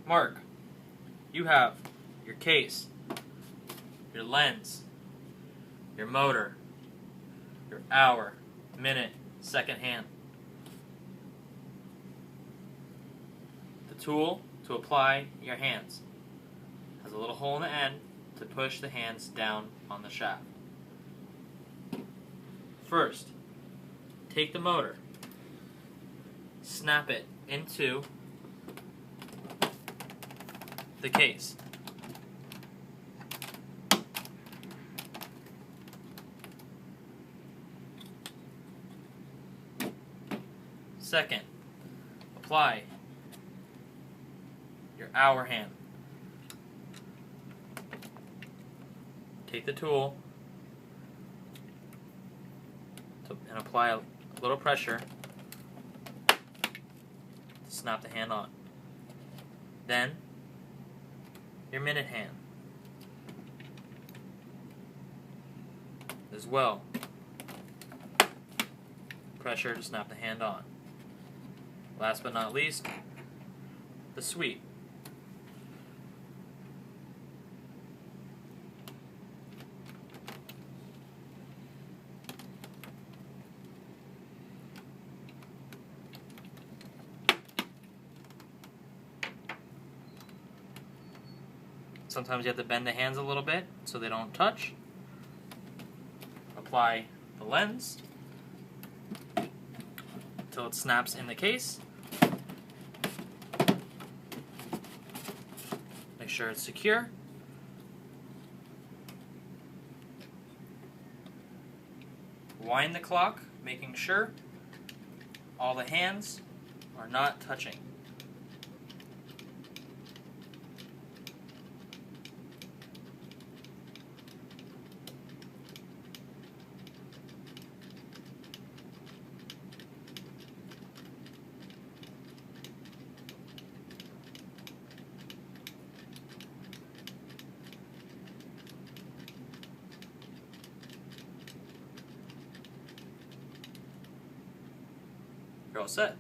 Mark, you have your case, your lens, your motor, your hour, minute, second hand. The tool to apply your hands has a little hole in the end to push the hands down on the shaft. First, take the motor, snap it into the case. Second, apply your hour hand. Take the tool and apply a little pressure to snap the hand on. Then, your minute hand as well. Pressure to snap the hand on. Last but not least, the sweep. Sometimes you have to bend the hands a little bit so they don't touch. Apply the lens until it snaps in the case. Make sure it's secure. Wind the clock, making sure all the hands are not touching. You're all set.